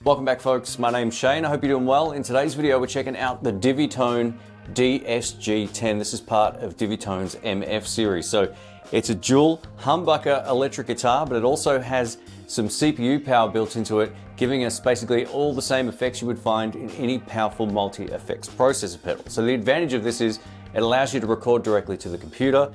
Welcome back, folks. My name's Shane. I hope you're doing well. In today's video, we're checking out the Divitone DSG-10. This is part of Divitone's MF series. So it's a dual humbucker electric guitar, but it also has some CPU power built into it, giving us basically all the same effects you would find in any powerful multi-effects processor pedal. So the advantage of this is it allows you to record directly to the computer,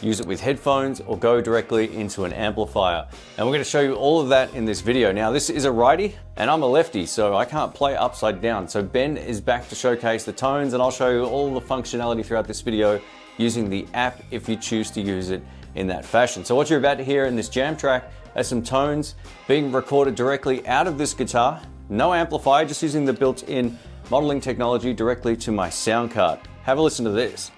use it with headphones, or go directly into an amplifier. And we're going to show you all of that in this video. Now, this is a righty and I'm a lefty, so I can't play upside down. So Ben is back to showcase the tones, and I'll show you all the functionality throughout this video using the app if you choose to use it in that fashion. So what you're about to hear in this jam track are some tones being recorded directly out of this guitar. No amplifier, just using the built-in modeling technology directly to my sound card. Have a listen to this.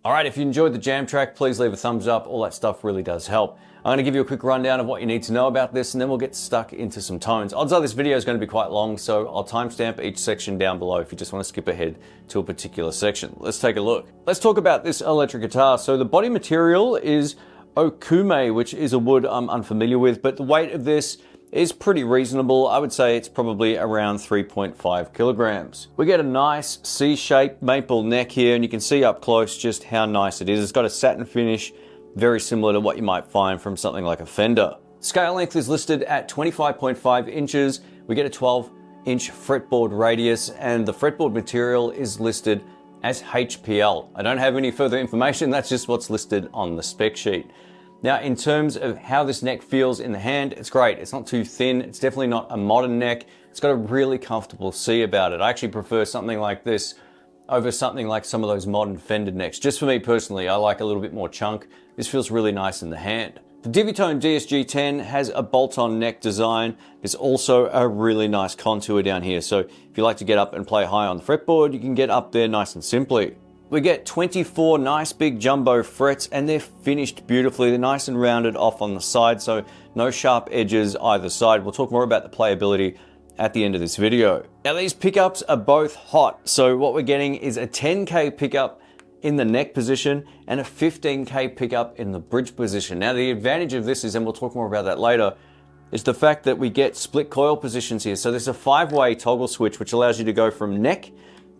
Alright, if you enjoyed the jam track, please leave a thumbs up. All that stuff really does help. I'm going to give you a quick rundown of what you need to know about this, and then we'll get stuck into some tones. Odds are this video is going to be quite long, so I'll timestamp each section down below if you just want to skip ahead to a particular section. Let's take a look. Let's talk about this electric guitar. So the body material is okume, which is a wood I'm unfamiliar with, but the weight of this is pretty reasonable. I would say it's probably around 3.5 kilograms. We get a nice C-shaped maple neck here, and you can see up close just how nice it is. It's got a satin finish, very similar to what you might find from something like a Fender. Scale length is listed at 25.5 inches. We get a 12-inch fretboard radius, and the fretboard material is listed as HPL. I don't have any further information, that's just what's listed on the spec sheet. Now, in terms of how this neck feels in the hand, it's great. It's not too thin. It's definitely not a modern neck. It's got a really comfortable C about it. I actually prefer something like this over something like some of those modern Fender necks. Just for me personally, I like a little bit more chunk. This feels really nice in the hand. The Divitone DSG-10 has a bolt-on neck design. There's also a really nice contour down here. So if you like to get up and play high on the fretboard, you can get up there nice and simply. We get 24 nice big jumbo frets, and they're finished beautifully. They're nice and rounded off on the side, so no sharp edges either side. We'll talk more about the playability at the end of this video. Now, these pickups are both hot. So what we're getting is a 10K pickup in the neck position and a 15K pickup in the bridge position. Now, the advantage of this is, and we'll talk more about that later, is the fact that we get split coil positions here. So there's a 5-way toggle switch, which allows you to go from neck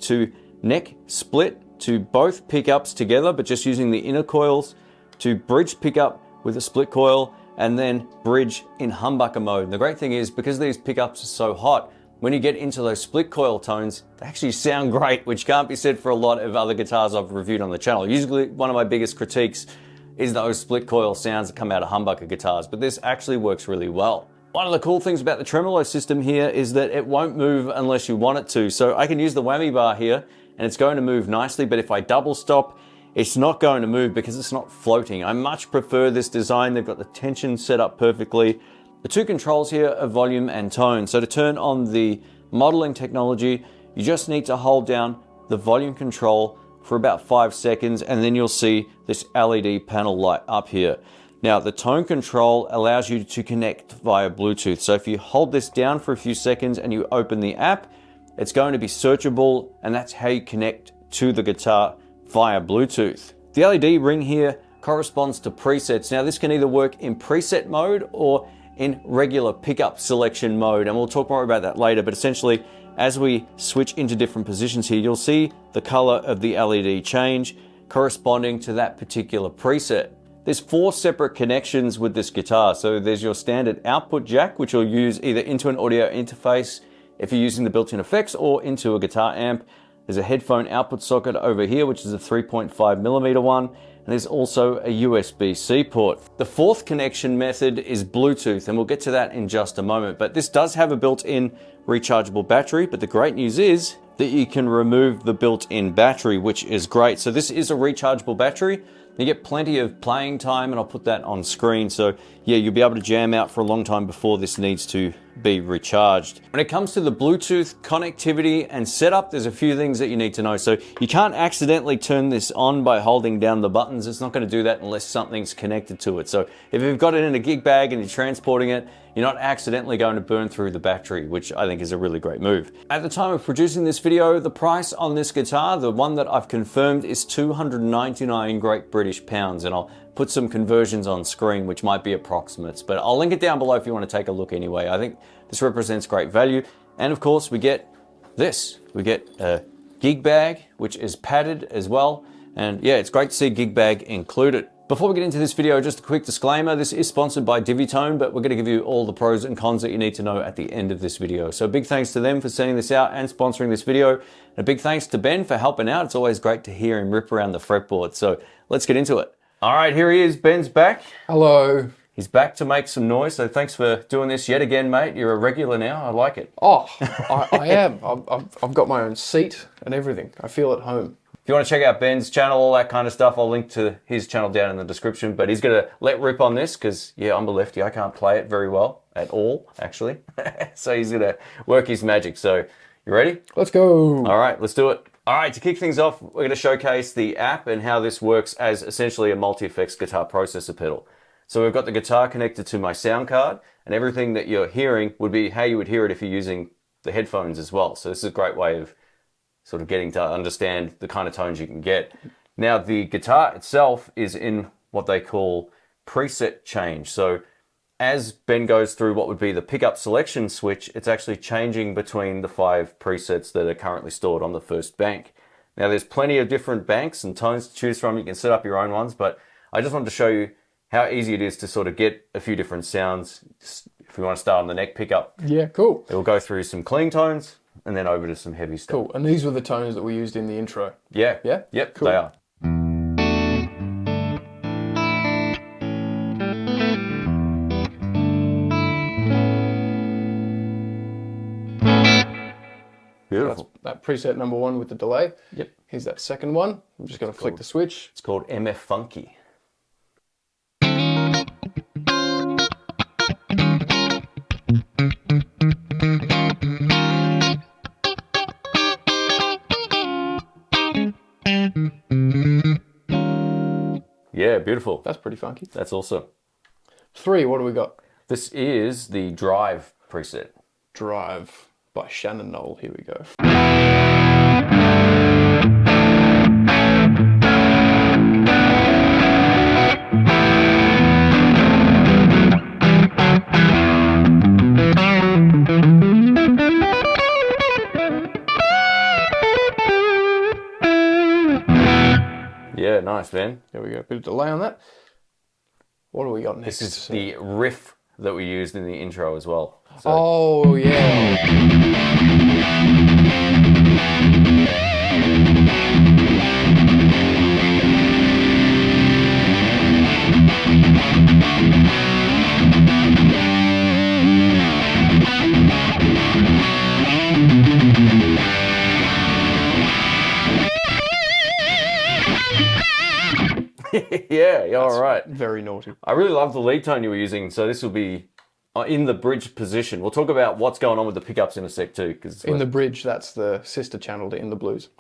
to neck split, to both pickups together, but just using the inner coils, to bridge pickup with a split coil, and then bridge in humbucker mode. And the great thing is, because these pickups are so hot, when you get into those split coil tones, they actually sound great, which can't be said for a lot of other guitars I've reviewed on the channel. Usually one of my biggest critiques is those split coil sounds that come out of humbucker guitars, but this actually works really well. One of the cool things about the tremolo system here is that it won't move unless you want it to. So I can use the whammy bar here, and it's going to move nicely, but if I double stop, it's not going to move because it's not floating. I much prefer this design. They've got the tension set up perfectly. The two controls here are volume and tone. So to turn on the modeling technology, you just need to hold down the volume control for about 5 seconds, and then you'll see this LED panel light up here. Now, the tone control allows you to connect via Bluetooth. So if you hold this down for a few seconds and you open the app, it's going to be searchable, and that's how you connect to the guitar via Bluetooth. The LED ring here corresponds to presets. Now this can either work in preset mode or in regular pickup selection mode, and we'll talk more about that later, but essentially as we switch into different positions here, you'll see the color of the LED change corresponding to that particular preset. There's 4 separate connections with this guitar. So there's your standard output jack, which you'll use either into an audio interface if you're using the built-in effects or into a guitar amp. There's a headphone output socket over here, which is a 3.5mm one, and there's also a USB-C port. The 4th connection method is Bluetooth, and we'll get to that in just a moment. But this does have a built-in rechargeable battery, but the great news is that you can remove the built-in battery, which is great. So this is a rechargeable battery. You get plenty of playing time, and I'll put that on screen. So yeah, you'll be able to jam out for a long time before this needs to be recharged. When it comes to the Bluetooth connectivity and setup, there's a few things that you need to know. So you can't accidentally turn this on by holding down the buttons. It's not going to do that unless something's connected to it. So if you've got it in a gig bag and you're transporting it, you're not accidentally going to burn through the battery, which I think is a really great move. At the time of producing this video, the price on this guitar, the one that I've confirmed, is 299 Great British pounds, and I'll put some conversions on screen, which might be approximates, but I'll link it down below if you want to take a look anyway. I think this represents great value. And of course, we get this. We get a gig bag, which is padded as well. And yeah, it's great to see gig bag included. Before we get into this video, just a quick disclaimer. This is sponsored by Divitone, but we're going to give you all the pros and cons that you need to know at the end of this video. So big thanks to them for sending this out and sponsoring this video. And a big thanks to Ben for helping out. It's always great to hear him rip around the fretboard. So let's get into it. All right, here he is. Ben's back. Hello. He's back to make some noise, so thanks for doing this yet again, mate. You're a regular now. I like it. Oh, I am. I've got my own seat and everything. I feel at home. If you want to check out Ben's channel, all that kind of stuff, I'll link to his channel down in the description. But he's going to let rip on this because, yeah, I'm a lefty. I can't play it very well at all, actually. So he's going to work his magic. So you ready? Let's go. All right, let's do it. All right, to kick things off, we're going to showcase the app and how this works as essentially a multi-effects guitar processor pedal. So we've got the guitar connected to my sound card, and everything that you're hearing would be how you would hear it if you're using the headphones as well. So this is a great way of sort of getting to understand the kind of tones you can get. Now, the guitar itself is in what they call preset change. So as Ben goes through what would be the pickup selection switch, it's actually changing between the 5 presets that are currently stored on the first bank. Now, there's plenty of different banks and tones to choose from. You can set up your own ones, but I just wanted to show you how easy it is to sort of get a few different sounds. If we want to start on the neck pickup. Yeah, cool. It will go through some clean tones and then over to some heavy stuff. Cool. And these were the tones that we used in the intro. Yeah. Yeah? Yep, cool. They are. Beautiful. That's that preset number 1 with the delay. Yep. Here's that second one. I'm just going to flick the switch. It's called MF Funky. Yeah, beautiful. That's pretty funky. That's awesome. 3, what do we got? This is the Drive preset. Drive by Shannon Knoll. Here we go. Yeah, nice, man. There we go. Bit of delay on that. What do we got next? This is the riff that we used in the intro as well. So, oh, yeah. yeah, all right. Very naughty. I really love the lead tone you were using, so this will be in the bridge position. We'll talk about what's going on with the pickups in a sec too. In the bridge, that's the sister channel to In the Blues.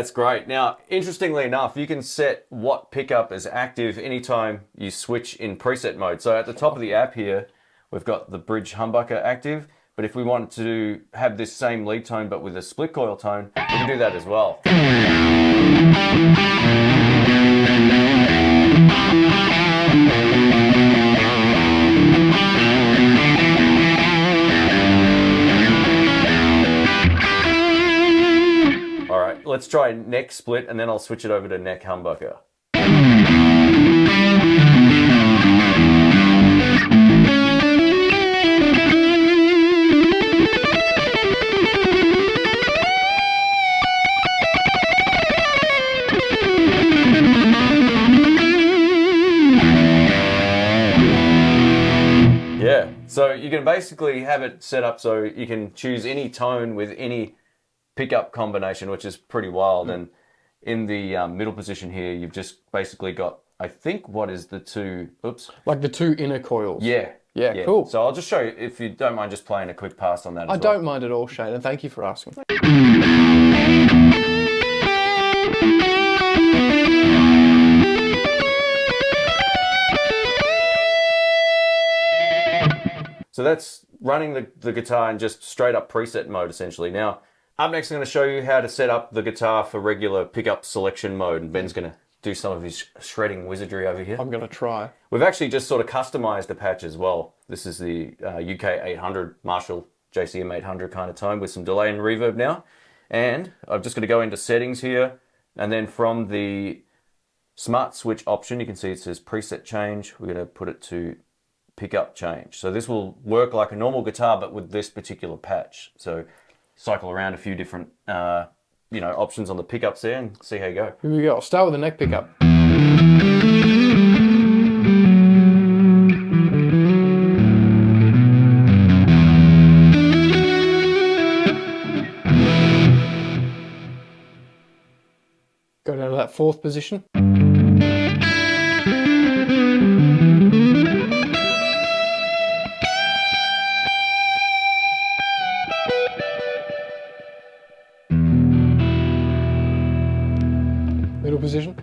That's great. Now, interestingly enough, you can set what pickup is active anytime you switch in preset mode. So at the top of the app here, we've got the bridge humbucker active. But if we want to have this same lead tone but with a split coil tone, we can do that as well. All right, let's try neck split and then I'll switch it over to neck humbucker. Yeah, so you can basically have it set up so you can choose any tone with any pickup combination, which is pretty wild. And in the middle position here, you've just basically got, I think, what is the two, oops. Like the two inner coils. Yeah. Yeah, cool. So I'll just show you, if you don't mind just playing a quick pass on that as well. I don't mind at all, Shane, and thank you for asking. So that's running the guitar in just straight up preset mode essentially. Now, up next I'm going to show you how to set up the guitar for regular pickup selection mode, and Ben's going to do some of his shredding wizardry over here. I'm going to try. We've actually just sort of customized a patch as well. This is the UK 800 Marshall JCM 800 kind of tone with some delay and reverb now. And I'm just going to go into settings here, and then from the smart switch option, you can see it says preset change. We're going to put it to pickup change. So this will work like a normal guitar, but with this particular patch. So cycle around a few different options on the pickups there and see how you go. Here we go. I'll start with the neck pickup. Go down to that fourth position. Middle position.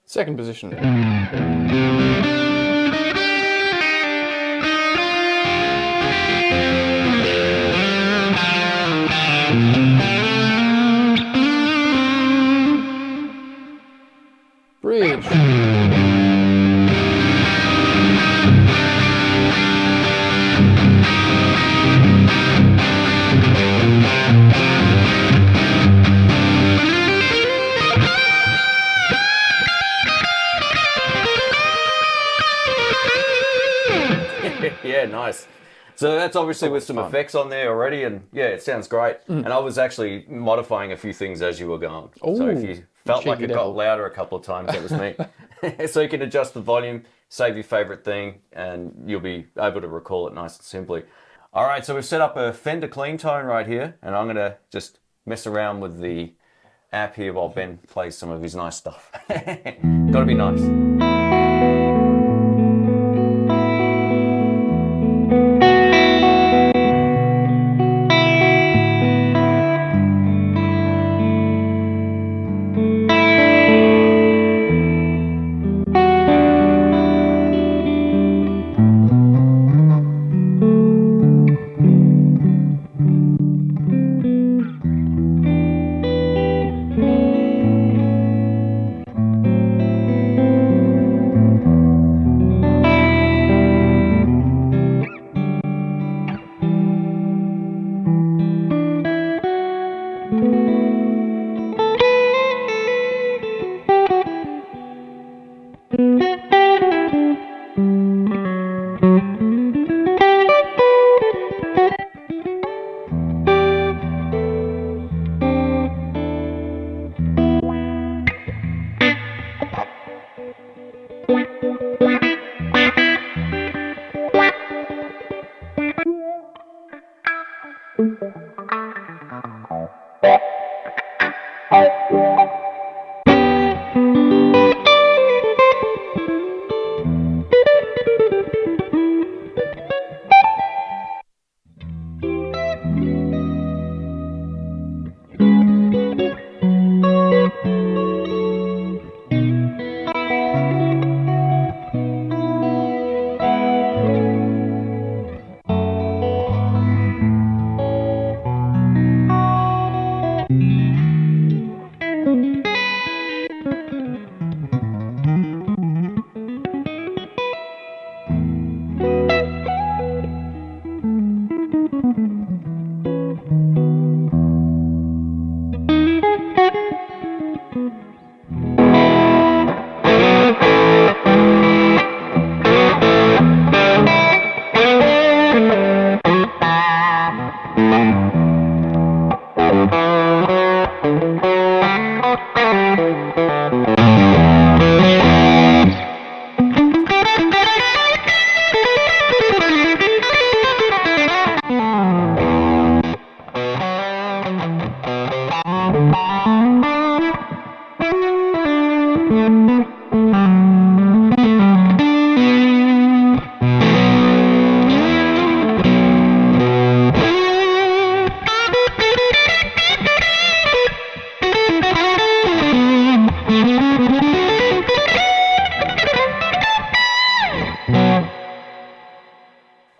Second position. Bridge. Yeah, nice. So that's obviously with some effects on there already, and yeah, it sounds great. And I was actually modifying a few things as you were going. So if you felt like it got louder a couple of times, that was me. So you can adjust the volume, save your favorite thing, and you'll be able to recall it nice and simply. All right, so we've set up a Fender clean tone right here, and I'm gonna just mess around with the app here while Ben plays some of his nice stuff. Gotta be nice.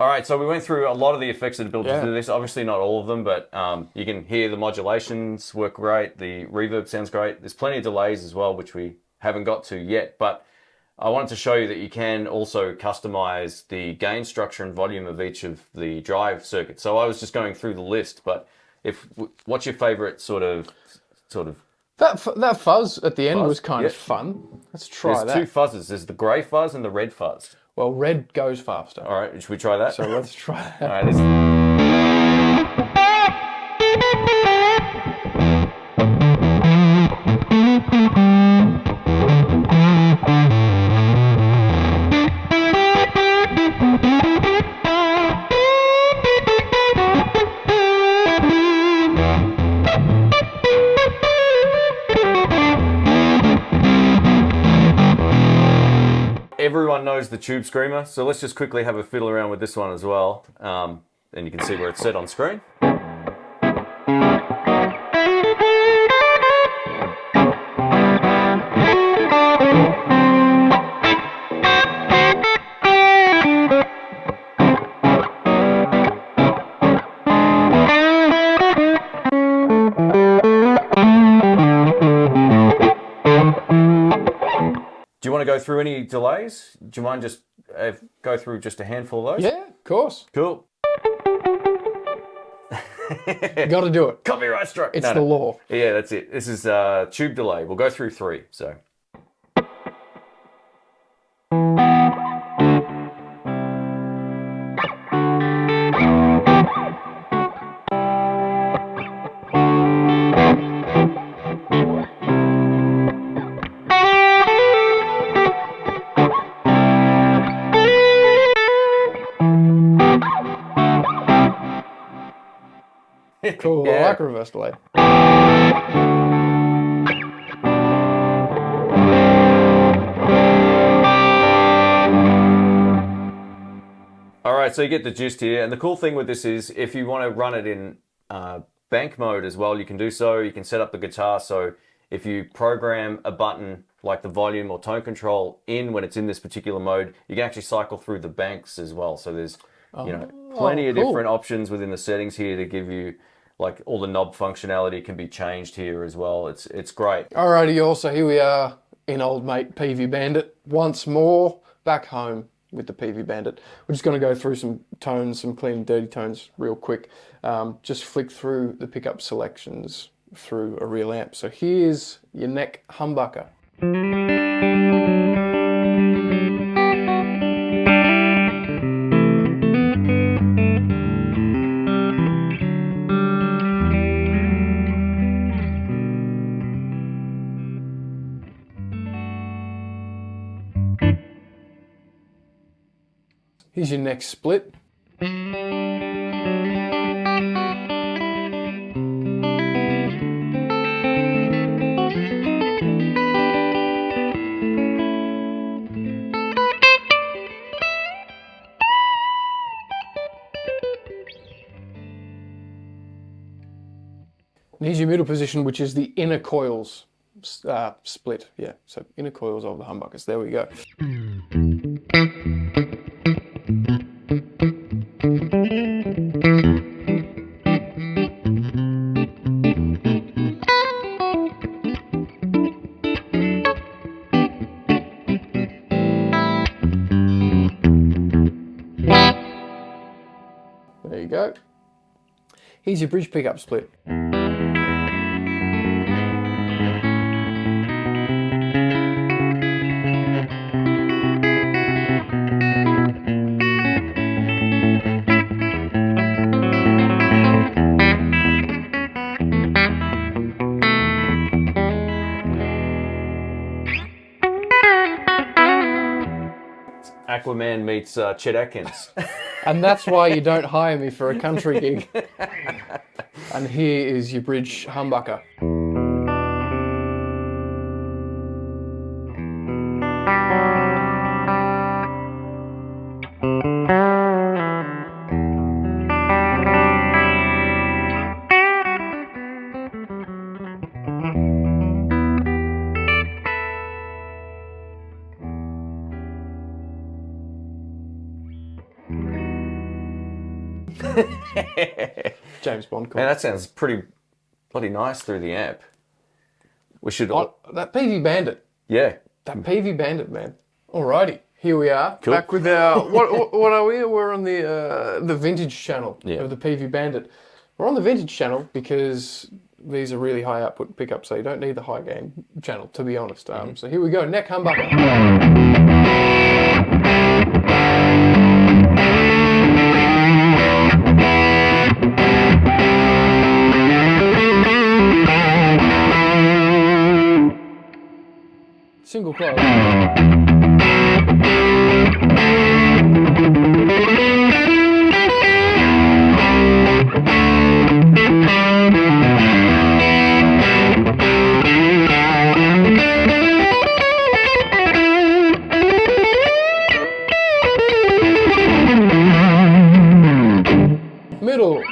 All right, so we went through a lot of the effects that are built into this. Obviously not all of them, but you can hear the modulations work great. The reverb sounds great. There's plenty of delays as well, which we haven't got to yet. But I wanted to show you that you can also customize the gain structure and volume of each of the drive circuits. So I was just going through the list, but what's your favorite sort of? That fuzz at the end was kind of fun. Let's try that. There's two fuzzes. There's the grey fuzz and the red fuzz. Well, red goes faster. All right, should we try that? So let's try that. All right, everyone knows the Tube Screamer, so let's just quickly have a fiddle around with this one as well. And you can see where it's set on screen. Do you want to go through any delays? Do you mind just go through just a handful of those? Yeah, of course. Cool. Got to do it. Copyright strike. It's the law. Yeah, that's it. This is tube delay. We'll go through 3. So. Cool. Yeah. I like reverse delay. All right, so you get the gist here. And the cool thing with this is if you want to run it in bank mode as well, you can do so. You can set up the guitar. So if you program a button like the volume or tone control in when it's in this particular mode, you can actually cycle through the banks as well. So there's plenty of different options within the settings here to give you, like, all the knob functionality can be changed here as well. It's great. Alrighty, also here we are in old mate Peavey Bandit once more, back home with the Peavey Bandit. We're just going to go through some tones, some clean and dirty tones real quick. Just flick through the pickup selections through a real amp. So here's your neck humbucker. Here's your neck split. And here's your middle position, which is the inner coils split. Yeah, so inner coils of the humbuckers. There we go. There you go. Here's your bridge pickup split. Aquaman meets Chet Atkins. And that's why you don't hire me for a country gig. And here is your bridge humbucker. James Bond Man, chord. that sounds pretty bloody nice through the amp. We should... That Peavey Bandit. Yeah. That Peavey Bandit, man. Alrighty, here we are. Cool. Back with our... what are we? We're on the vintage channel of the Peavey Bandit. We're on the vintage channel because these are really high output pickups, so you don't need the high gain channel, to be honest. So here we go, neck humbucker. Single coil. Middle.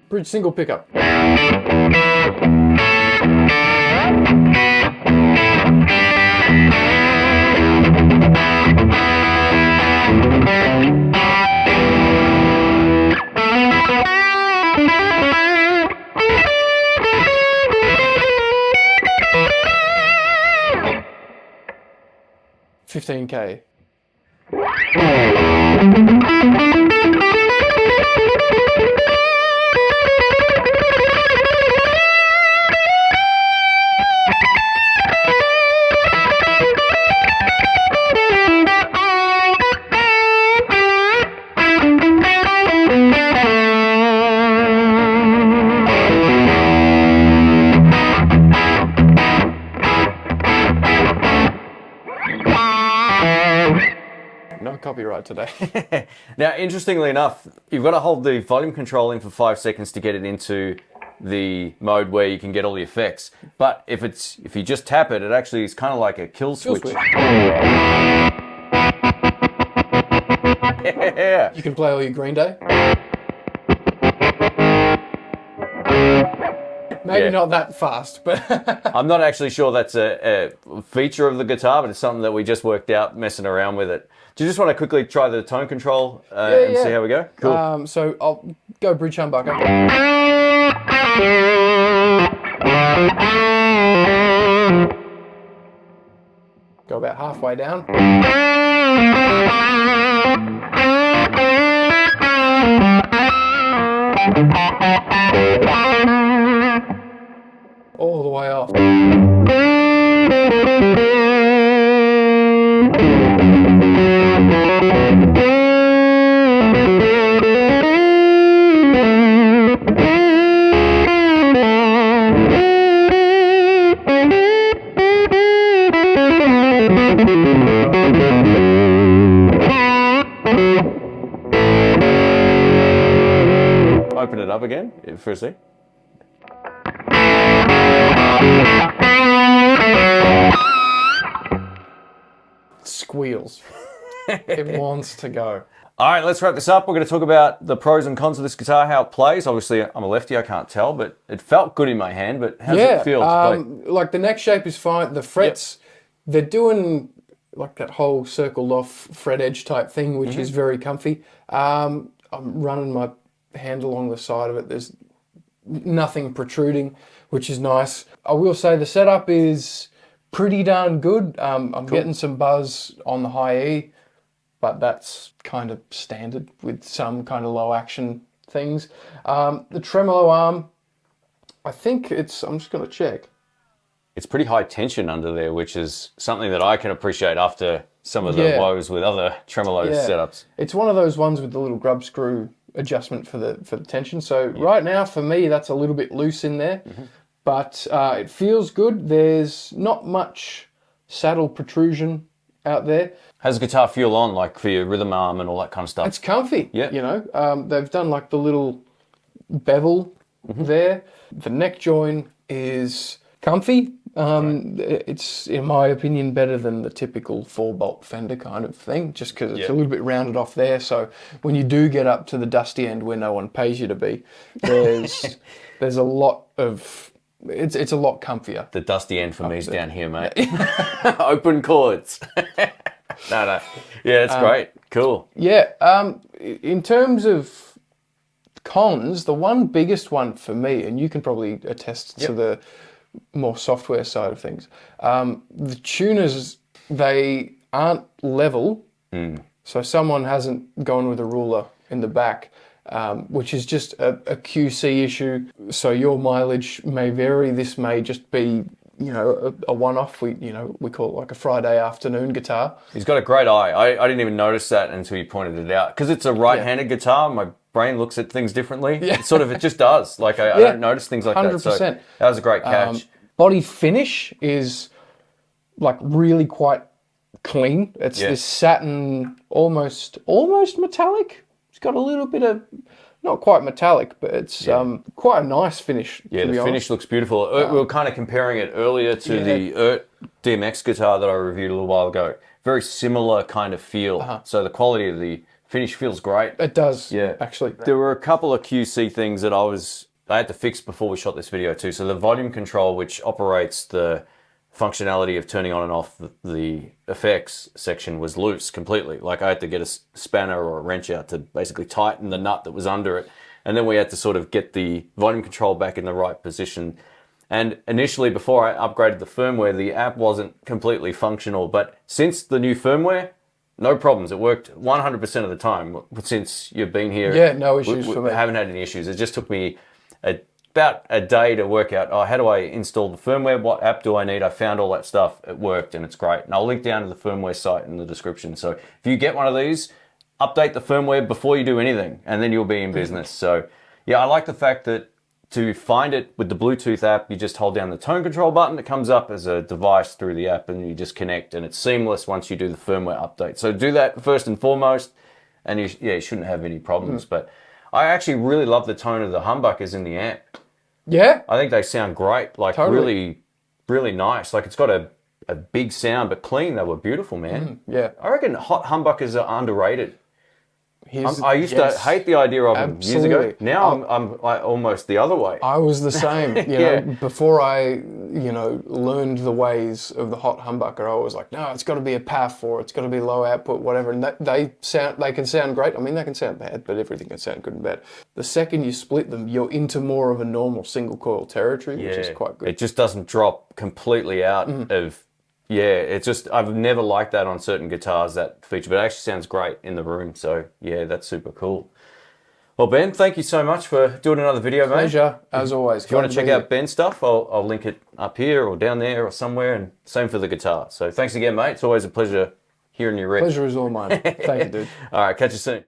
Bridge single pickup. $15K. No copyright today. Now, interestingly enough, you've got to hold the volume control in for 5 seconds to get it into the mode where you can get all the effects. But if you just tap it, it actually is kind of like a kill switch. Yeah. You can play all your Green Day. Maybe not that fast, but... I'm not actually sure that's a feature of the guitar, but it's something that we just worked out messing around with it. Do you just want to quickly try the tone control and see how we go? Cool. So I'll go bridge humbucker. Go about halfway down. All the way off. Open it up again for a sec. Squeals. It wants to go. All right, let's wrap this up. We're going to talk about the pros and cons of this guitar, how it plays. Obviously, I'm a lefty, I can't tell, but it felt good in my hand. But how does it feel to play? Like the neck shape is fine. The frets, they're doing like that whole circled off fret edge type thing, which is very comfy. I'm running my hand along the side of it. There's nothing protruding, which is nice. I will say the setup is pretty darn good. I'm getting some buzz on the high E, but that's kind of standard with some kind of low action things. The tremolo arm, I think I'm just going to check. It's pretty high tension under there, which is something that I can appreciate after some of the woes with other tremolo setups. It's one of those ones with the little grub screw adjustment for the tension. So right now, for me, that's a little bit loose in there, but it feels good. There's not much saddle protrusion out there. How's the guitar feel on, like for your rhythm arm and all that kind of stuff? It's comfy. Yeah. You know, they've done like the little bevel there. The neck join is comfy. It's, in my opinion, better than the typical 4-bolt Fender kind of thing, just because it's a little bit rounded off there. So when you do get up to the dusty end where no one pays you to be, there's a lot of... It's a lot comfier. The dusty end for me is down here, mate. Open chords. No. Yeah, it's great. Cool. Yeah. In terms of cons, the one biggest one for me, and you can probably attest to the more software side of things, the tuners, they aren't level. So someone hasn't gone with a ruler in the back, which is just a QC issue. So your mileage may vary. This may just be, you know, a one-off. We call it like a Friday afternoon guitar. He's got a great eye. I didn't even notice that until you pointed it out. Because it's a right-handed guitar, my brain looks at things differently. Yeah. It just does. Like, I don't notice things like 100%. That. So that was a great catch. Body finish is, like, really quite clean. It's this satin, almost metallic. It's got a little bit of, not quite metallic, but it's quite a nice finish. Yeah, the finish looks beautiful. We were kind of comparing it earlier to the DMX guitar that I reviewed a little while ago. Very similar kind of feel. So the quality of the finish feels great. It does, actually. There were a couple of QC things that I had to fix before we shot this video too. So the volume control, which operates the functionality of turning on and off the effects section, was loose completely. Like, I had to get a spanner or a wrench out to basically tighten the nut that was under it. And then we had to sort of get the volume control back in the right position. And initially, before I upgraded the firmware, the app wasn't completely functional. But since the new firmware, no problems. It worked 100% of the time since you've been here. Yeah, no issues for me. I haven't had any issues. It just took me about a day to work out, how do I install the firmware? What app do I need? I found all that stuff. It worked, and it's great. And I'll link down to the firmware site in the description. So if you get one of these, update the firmware before you do anything, and then you'll be in business. So yeah, I like the fact that to find it with the Bluetooth app, you just hold down the tone control button. It comes up as a device through the app, and you just connect, and it's seamless once you do the firmware update. So do that first and foremost, and you shouldn't have any problems. But I actually really love the tone of the humbuckers in the amp. Yeah. I think they sound great. Like, really, really nice. Like, it's got a big sound, but clean. They were beautiful, man. Yeah. I reckon hot humbuckers are underrated. I used to hate the idea of them years ago. Now I'm like almost the other way. I was the same. You know, before I, learned the ways of the hot humbucker, I was like, no, it's got to be a PAF, or it's got to be low output, whatever. And they can sound great. I mean, they can sound bad, but everything can sound good and bad. The second you split them, you're into more of a normal single coil territory, which is quite good. It just doesn't drop completely out of. Yeah, it's just, I've never liked that on certain guitars, that feature, but it actually sounds great in the room. So yeah, that's super cool. Well, Ben, thank you so much for doing another video, mate. Pleasure, as always. If you want to check out Ben's stuff, I'll link it up here or down there or somewhere, and same for the guitar. So thanks again, mate. It's always a pleasure hearing you riff. Pleasure is all mine. Thank you, dude. All right, catch you soon.